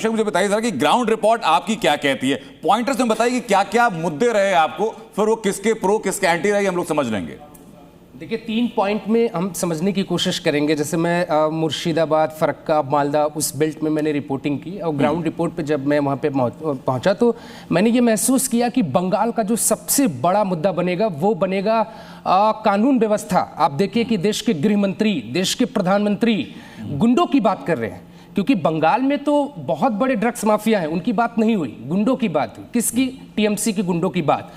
अभिषेक मुझे बताइए जरा कि ग्राउंड रिपोर्ट आपकी क्या कहती है, पॉइंटर्स में बताइए कि क्या क्या मुद्दे रहे आपको, फिर वो किसके प्रो किसके एंटी रहे हम लोग समझ लेंगे। देखिए 3 पॉइंट में हम समझने की कोशिश करेंगे। जैसे मैं मुर्शिदाबाद, फरक्का, मालदा उस बेल्ट में मैंने रिपोर्टिंग की और ग्राउंड रिपोर्ट पे जब मैं वहाँ पे पहुँचा तो मैंने ये महसूस किया कि बंगाल का जो सबसे बड़ा मुद्दा बनेगा वो बनेगा कानून व्यवस्था। आप देखिए कि देश के गृह मंत्री, देश के प्रधानमंत्री गुंडों की बात कर रहे हैं, क्योंकि बंगाल में तो बहुत बड़े ड्रग्स माफिया हैं, उनकी बात नहीं हुई, गुंडों की बात हुई। किसकी? टीएमसी की गुंडों की बात।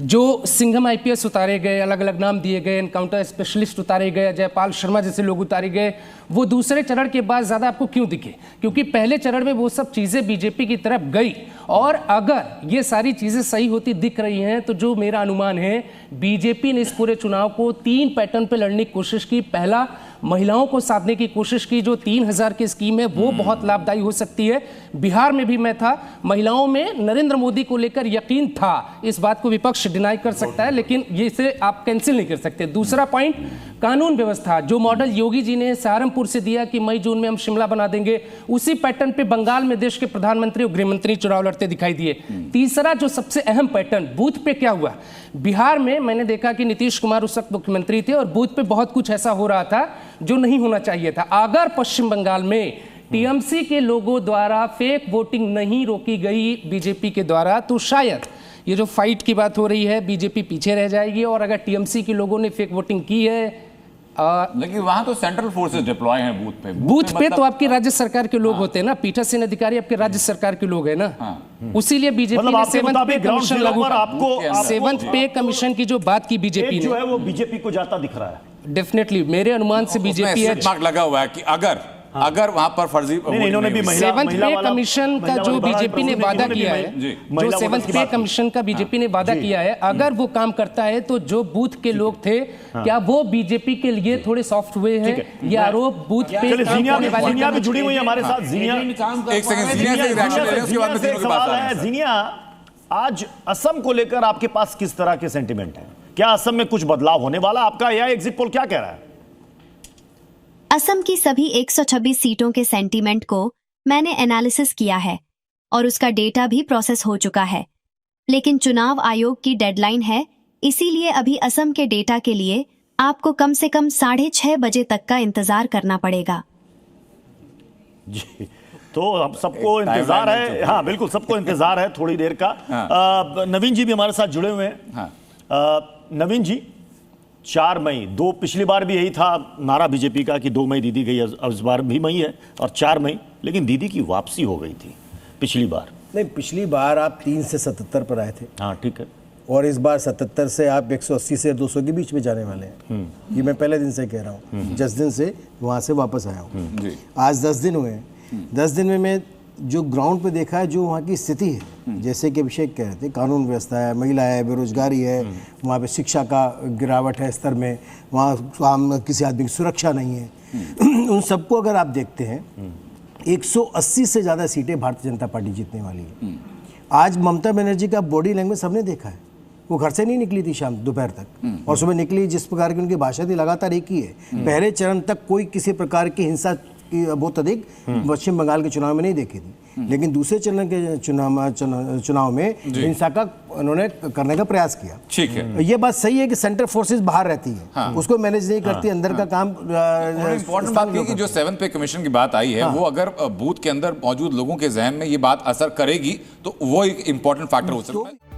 जो सिंघम आईपीएस उतारे गए, अलग अलग नाम दिए गए, एनकाउंटर स्पेशलिस्ट उतारे गए, जयपाल शर्मा जैसे लोग उतारे गए, वो दूसरे चरण के बाद ज़्यादा आपको क्यों दिखे? क्योंकि पहले चरण में वो सब चीज़ें बीजेपी की तरफ गई। और अगर ये सारी चीज़ें सही होती दिख रही हैं तो जो मेरा अनुमान है, बीजेपी ने इस पूरे चुनाव को 3 पैटर्न पर लड़ने की कोशिश की। पहला, महिलाओं को साधने की कोशिश की। जो 3000 की स्कीम है वो बहुत लाभदायी हो सकती है। बिहार में भी मैं था, महिलाओं में नरेंद्र मोदी को लेकर यकीन था। इस बात को विपक्ष डिनाई कर सकता है, लेकिन ये इसे आप कैंसिल नहीं कर सकते। दूसरा पॉइंट, कानून व्यवस्था। जो मॉडल योगी जी ने सहारनपुर से दिया कि मई जून में हम शिमला बना देंगे, उसी पैटर्न पे बंगाल में देश के प्रधानमंत्री और गृहमंत्री चुनाव लड़ते दिखाई दिए। तीसरा जो सबसे अहम पैटर्न, बूथ पे क्या हुआ? बिहार में मैंने देखा कि नीतीश कुमार उस वक्त मुख्यमंत्री थे और बूथ पे बहुत कुछ ऐसा हो रहा था जो नहीं होना चाहिए था। अगर पश्चिम बंगाल में टीएमसी के लोगों द्वारा फेक वोटिंग नहीं रोकी गई बीजेपी के द्वारा, तो शायद ये जो फाइट की बात हो रही है बीजेपी पीछे रह जाएगी। और अगर टीएमसी के लोगों ने फेक वोटिंग की है, लेकिन वहां तो सेंट्रल फोर्सेस डिप्लॉय हैं बूथ पे। बूथ पे तो आपकी राज्य सरकार के लोग होते हैं ना, पीठासीन अधिकारी आपके राज्य सरकार के लोग हैं ना। उसीलिए बीजेपी ने 7th पे कमीशन लागू, 7th पे कमीशन की जो बात की बीजेपी ने, जो है वो बीजेपी को जाता दिख रहा है। डेफिनेटली मेरे अनुमान से बीजेपी है। मार्क लगा हुआ है कि अगर वहां पर फर्जी इन्होंने भी 7th पे कमीशन का जो बीजेपी ने वादा किया है, जो 7th पे कमीशन का बीजेपी ने वादा किया है, अगर वो काम करता है तो जो बूथ के लोग थे, क्या वो बीजेपी के लिए थोड़े सॉफ्ट हुए हैं? ये आरोप बूथ पे जीनिया भी जुड़ी हुई है हमारे साथ। जीनिया, एक सेकंड, जीनिया से रिएक्शन ले लें, उसके बाद में तीनों की बात करेंगे। जीनिया, आज असम को लेकर आपके पास किस तरह के सेंटिमेंट है? क्या असम में कुछ बदलाव होने वाला? आपका यह एग्जिट पोल क्या कह रहा है? असम की सभी 126 सीटों के सेंटीमेंट को मैंने एनालिसिस किया है और उसका डेटा भी प्रोसेस हो चुका है, लेकिन चुनाव आयोग की डेडलाइन है, इसीलिए अभी असम के डेटा के लिए आपको कम से कम 6:30 बजे तक का इंतजार करना पड़ेगा। जी, तो हम सबको इंतजार है। हाँ बिल्कुल, सबको इंतजार है थोड़ी देर का। नवीन जी भी हमारे साथ जुड़े हुए हैं। नवीन जी, 4 मई, पिछली बार भी यही था नारा बीजेपी का कि 2 मई दीदी गई, अब इस बार भी मई है और 4 मई, लेकिन दीदी की वापसी हो गई थी पिछली बार। नहीं, पिछली बार आप 3 से 77 पर आए थे। हाँ ठीक है। और इस बार 77 से आप 180 से 200 के बीच में जाने वाले हैं। ये मैं पहले दिन से कह रहा हूँ, 10 दिन से वहाँ से वापस आया हूँ। आज 10 दिन हुए हैं। 10 दिन में मैं जो ग्राउंड पे देखा है, जो वहाँ की स्थिति है, जैसे कि अभिषेक कह रहे थे, कानून व्यवस्था है, महिला है, बेरोजगारी है, वहाँ पे शिक्षा का गिरावट है स्तर में, वहाँ किसी आदमी की सुरक्षा नहीं है। उन सबको अगर आप देखते हैं, 180 से ज़्यादा सीटें भारतीय जनता पार्टी जीतने वाली है। आज ममता बनर्जी का बॉडी लैंग्वेज सबने देखा है, वो घर से नहीं निकली थी शाम दोपहर तक, और सुबह निकली, जिस प्रकार की उनकी भाषा थी लगातार एक ही है। पहले चरण तक कोई किसी प्रकार की हिंसा बहुत अधिक पश्चिम बंगाल के चुनाव में नहीं देखी थी, लेकिन दूसरे चरण के चुनाव में हिंसा का उन्होंने करने का प्रयास किया। ठीक है, ये बात सही है कि सेंट्रल फोर्सेस बाहर रहती है, उसको मैनेज नहीं करती, अंदर का काम। इंपॉर्टेंट बात ये कि जो 7th पे कमीशन की बात आई है, वो अगर बूथ के अंदर मौजूद लोगों के जहन में ये बात असर करेगी तो वो एक इंपॉर्टेंट फैक्टर हो सकता है।